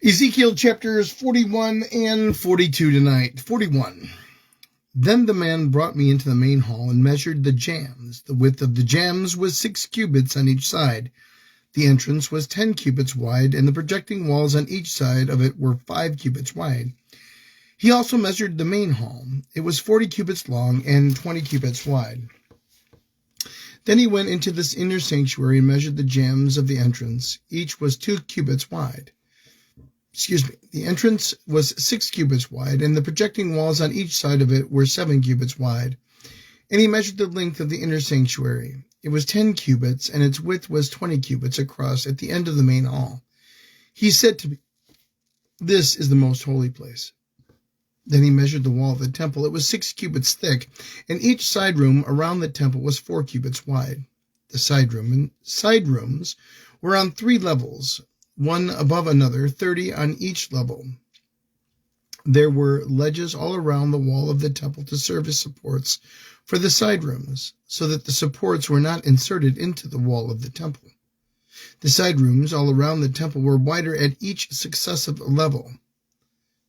Ezekiel chapters 41 and 42 tonight. 41. Then the man brought me into the main hall and measured the jambs. The width of the jambs was 6 cubits on each side. The entrance was 10 cubits wide, and the projecting walls on each side of it were 5 cubits wide. He also measured the main hall. It was 40 cubits long and 20 cubits wide. Then he went into this inner sanctuary and measured the jambs of the entrance. Each was 2 cubits wide. The entrance was 6 cubits wide, and the projecting walls on each side of it were 7 cubits wide. And he measured the length of the inner sanctuary. It was 10 cubits, and its width was 20 cubits across at the end of the main hall. He said to me, "This is the most holy place." Then he measured the wall of the temple. It was 6 cubits thick, and each side room around the temple was 4 cubits wide. The side rooms were on 3 levels, one above another, 30 on each level. There were ledges all around the wall of the temple to serve as supports for the side rooms, so that the supports were not inserted into the wall of the temple. The side rooms all around the temple were wider at each successive level.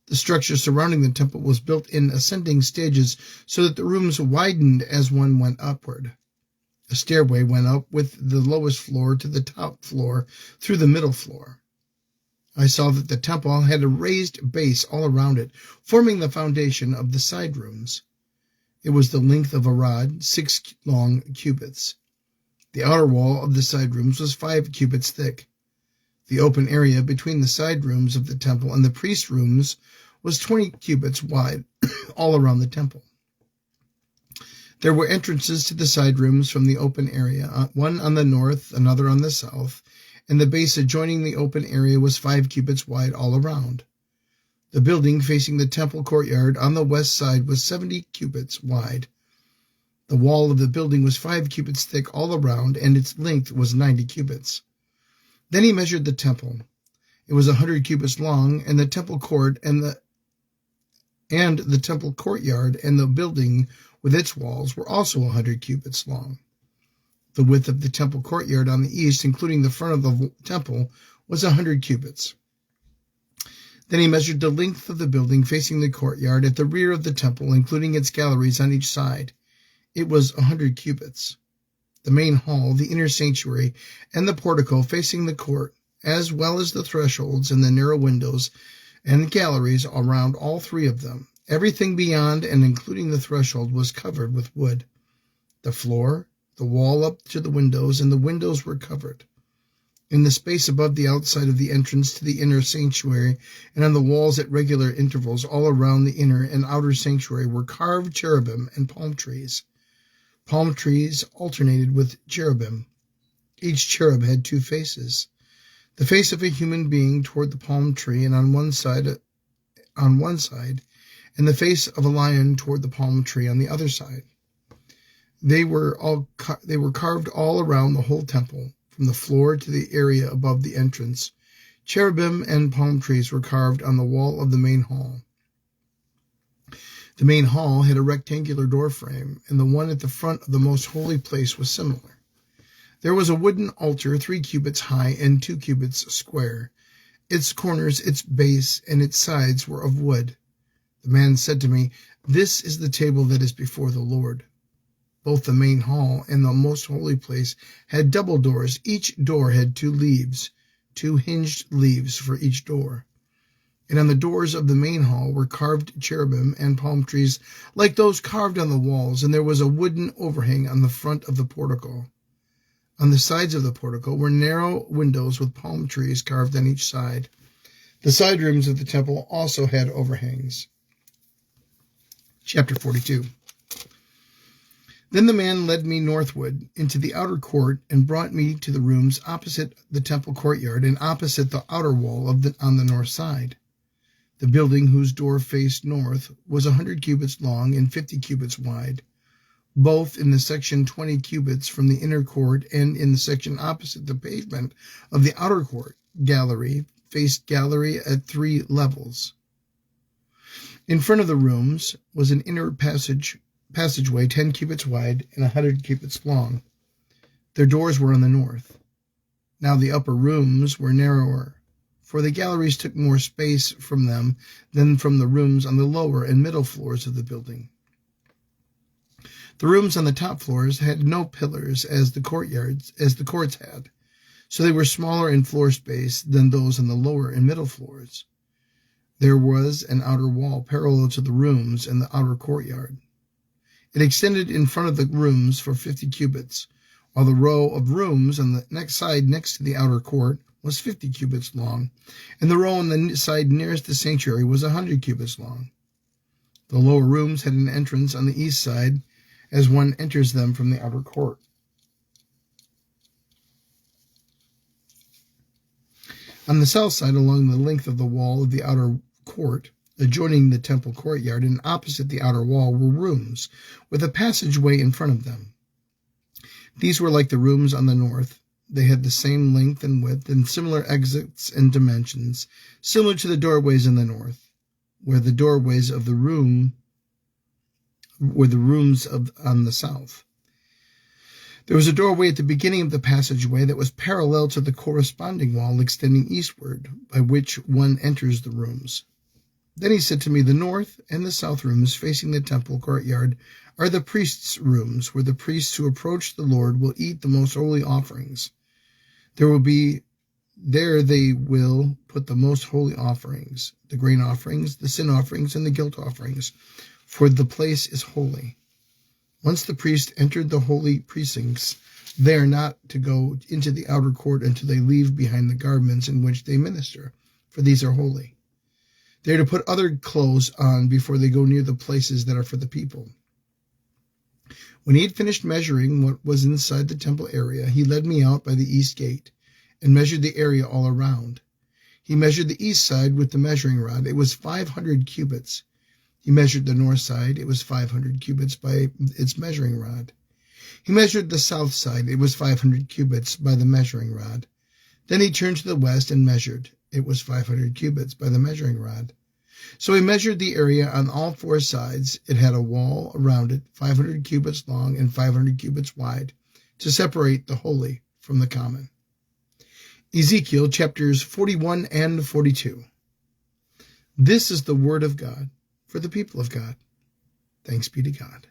The structure surrounding the temple was built in ascending stages so that the rooms widened as one went upward. A stairway went up with the lowest floor to the top floor through the middle floor. I saw that the temple had a raised base all around it, forming the foundation of the side rooms. It was the length of a rod, 6 long cubits. The outer wall of the side rooms was 5 cubits thick. The open area between the side rooms of the temple and the priest rooms was 20 cubits wide all around the temple. There were entrances to the side rooms from the open area, one on the north, another on the south, and the base adjoining the open area was 5 cubits wide all around. The building facing the temple courtyard on the west side was 70 cubits wide. The wall of the building was 5 cubits thick all around, and its length was 90 cubits. Then he measured the temple. It was 100 cubits long, and the temple court and the temple courtyard and the building with its walls were also 100 cubits long. The width of the temple courtyard on the east, including the front of the temple, was 100 cubits. Then he measured the length of the building facing the courtyard at the rear of the temple, including its galleries on each side. It was 100 cubits. The main hall, the inner sanctuary, and the portico facing the court, as well as the thresholds and the narrow windows and galleries around all 3 of them. Everything beyond and including the threshold was covered with wood. The floor, the wall up to the windows, and the windows were covered. In the space above the outside of the entrance to the inner sanctuary and on the walls at regular intervals all around the inner and outer sanctuary were carved cherubim and palm trees. Palm trees alternated with cherubim. Each cherub had 2 faces. The face of a human being toward the palm tree and on one side, and the face of a lion toward the palm tree on the other side. They were carved all around the whole temple, from the floor to the area above the entrance. Cherubim and palm trees were carved on the wall of the main hall. The main hall had a rectangular door frame, and the one at the front of the most holy place was similar. There was a wooden altar 3 cubits high and 2 cubits square. Its corners, its base, and its sides were of wood. The man said to me, "This is the table that is before the Lord." Both the main hall and the most holy place had double doors. Each door had 2 leaves, 2 hinged leaves for each door. And on the doors of the main hall were carved cherubim and palm trees like those carved on the walls, and there was a wooden overhang on the front of the portico. On the sides of the portico were narrow windows with palm trees carved on each side. The side rooms of the temple also had overhangs. Chapter 42. Then the man led me northward into the outer court and brought me to the rooms opposite the temple courtyard and opposite the outer wall on the north side. The building, whose door faced north, was 100 cubits long and 50 cubits wide, both in the section 20 cubits from the inner court and in the section opposite the pavement of the outer court. Gallery faced gallery at 3 levels. In front of the rooms was an inner passageway 10 cubits wide and 100 cubits long. Their doors were on the north. Now the upper rooms were narrower, for the galleries took more space from them than from the rooms on the lower and middle floors of the building. The rooms on the top floors had no pillars as the courts had, so they were smaller in floor space than those on the lower and middle floors. There was an outer wall parallel to the rooms and the outer courtyard. It extended in front of the rooms for 50 cubits, while the row of rooms on the next side next to the outer court was 50 cubits long, and the row on the side nearest the sanctuary was 100 cubits long. The lower rooms had an entrance on the east side as one enters them from the outer court. On the south side, along the length of the wall of the outer court, adjoining the temple courtyard and opposite the outer wall, were rooms with a passageway in front of them. These were like the rooms on the north. They had the same length and width and similar exits and dimensions, similar to the doorways in the north, where the doorways of the room were the rooms on the south. There was a doorway at the beginning of the passageway that was parallel to the corresponding wall extending eastward, by which one enters the rooms. Then he said to me, the north and the south rooms facing the temple courtyard are the priests' rooms, where the priests who approach the Lord will eat the most holy offerings. There they will put the most holy offerings, the grain offerings, the sin offerings, and the guilt offerings, for the place is holy. Once the priest entered the holy precincts, they are not to go into the outer court until they leave behind the garments in which they minister, for these are holy. They are to put other clothes on before they go near the places that are for the people. When he had finished measuring what was inside the temple area, he led me out by the east gate and measured the area all around. He measured the east side with the measuring rod. It was 500 cubits. He measured the north side. It was 500 cubits by its measuring rod. He measured the south side. It was 500 cubits by the measuring rod. Then he turned to the west and measured. It was 500 cubits by the measuring rod. So he measured the area on all four sides. It had a wall around it, 500 cubits long and 500 cubits wide, to separate the holy from the common. Ezekiel chapters 41 and 42. This is the word of God for the people of God. Thanks be to God.